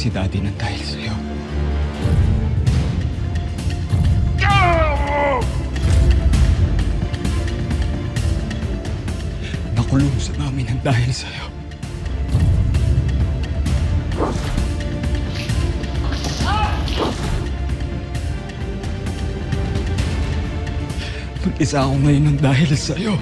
si Daddy ng dahil sa'yo. Nakulong sa namin ng dahil sa'yo. Mag-isa ako ngayon ng dahil sa'yo.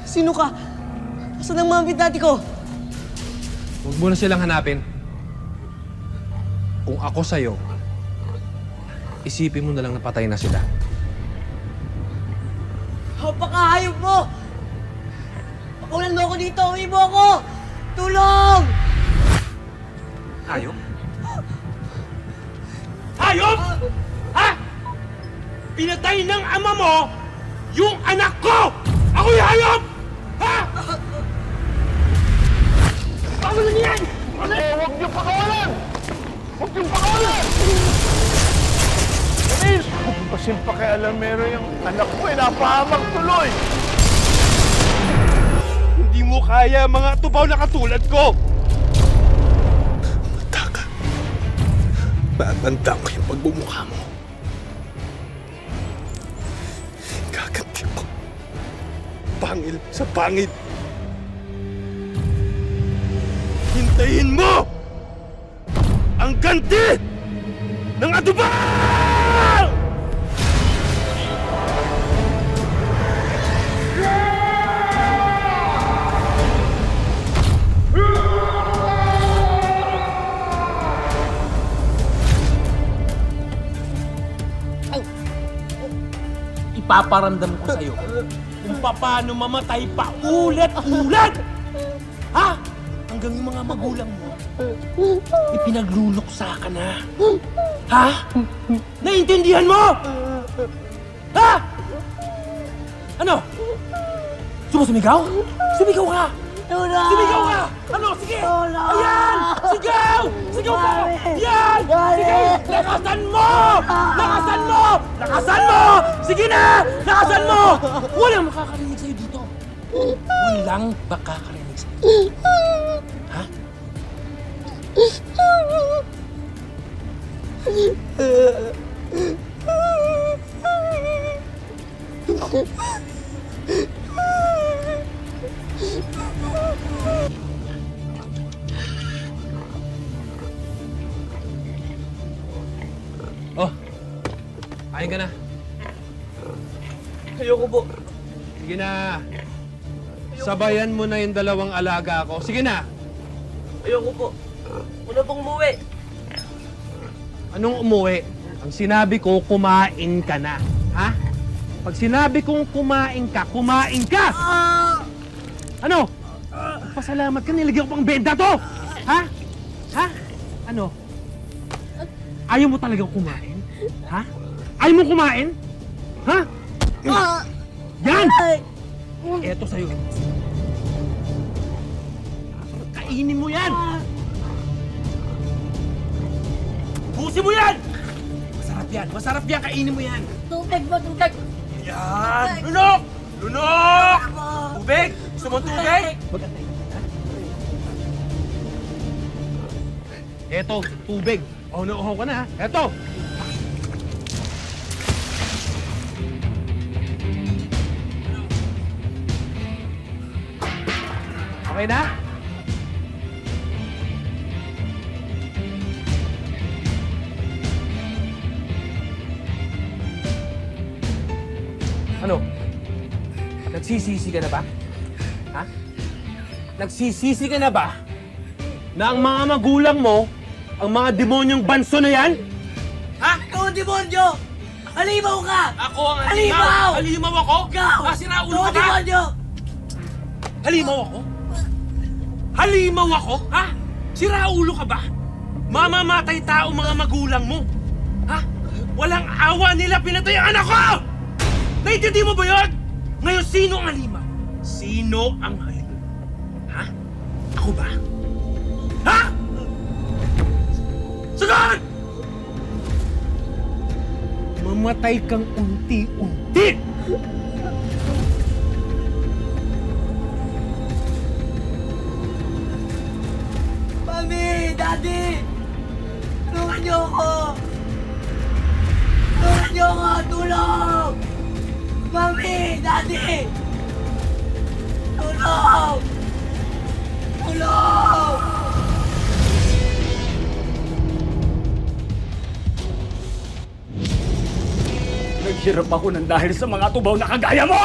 Sino ka? Saan ang mami at daddy ko? Huwag mo na silang hanapin. Kung ako sa'yo, isipin mo na lang na patay na sila. Napakahayop mo! Pakulan mo ako dito! Uwi mo ako! Tulong! Hayop? Hayop? Ha? Pinatay ng ama mo yung anak ko! Ako'y hayop! Ha? Paano na yan? Huwag niyo pakawalan! Huwag niyo pakawalan! Emil! Huwag kasing pakialamero yung anak ko ay napahamang tuloy! Hindi mo kaya mga tubaw na katulad ko! Mata ka. Matanda ko yung pagbumukha mo. Gaganti ko. Pangil sa pangit. Hintayin mo ang ganti ng atubang! Ipaparamdam ko sa'yo Kung paano mamatay pa ulit-ulit! Ha? Hanggang yung mga magulang mo, ipinagluluksa ka na. Ha? Naiintindihan mo? Ha? Ano? Sumusumigaw? Sumigaw ka! Tula! Sumigaw ka! Ano? Sige! Tula! Ayan! Sigaw! Sigaw ka! Yan! Sige! Lakasan mo! Lakasan mo! Lakasan mo! Sige na! Lakasan mo! Walang makakarinig sa'yo dito. Walang makakarinig sa'yo. Ha? Oh, kain ka na. Ayoko po. Sige na. Sabayan mo na yung dalawang alaga ko. Sige na. Ayoko po. Wala pong umuwi. Anong umuwi? Ang sinabi ko, kumain ka na. Ha? Pag sinabi kong kumain ka, kumain ka! Ano? Pasalamat ka, nilagyan ko pang benda to! Ha? Ha? Ano? Ayaw mo talaga kumain? Ha? Ayaw mo kumain? Ha? Yan! Eto sa'yo. Kainin mo yan! Busin mo yan! Masarap yan! Masarap yan! Kainin mo yan! Tubig mo, tubig! Yan! Lunok! Lunok! Tubig! Gusto mo tubig? Eto, tubig. Oh, nauuhaw ka na ha. Eto! Okay na? Ano? Nagsisisi ka na ba? Ha? Nagsisisi ka na ba na ang mga magulang mo ang mga demonyong banso na yan? Ha? Ikaw ang demonyo! Halimaw ka! Ako ang Halimaw! halimaw! Halimaw ako? Ikaw! Sira ulo Ikaw ka ang ba? demonyo! Halimaw ako? Halimaw ako? Ha? Sira ulo ka ba? Mamamatay tao mga magulang mo. Ha? Walang awa nila pinatay ang anak ko! Naintindihan mo ba yun? Ngayon, sino ang halimaw? Sino ang halimaw? Ha? Ako ba? Ha? Sagot! Mamatay kang unti-unti! Mami! Daddy! Tulungan niyo ako! Tulungan niyo ako! Tulong! Mami! Daddy! Tulong! Tulong! Naghirap ako ng dahil sa mga tubaw na kagaya mo!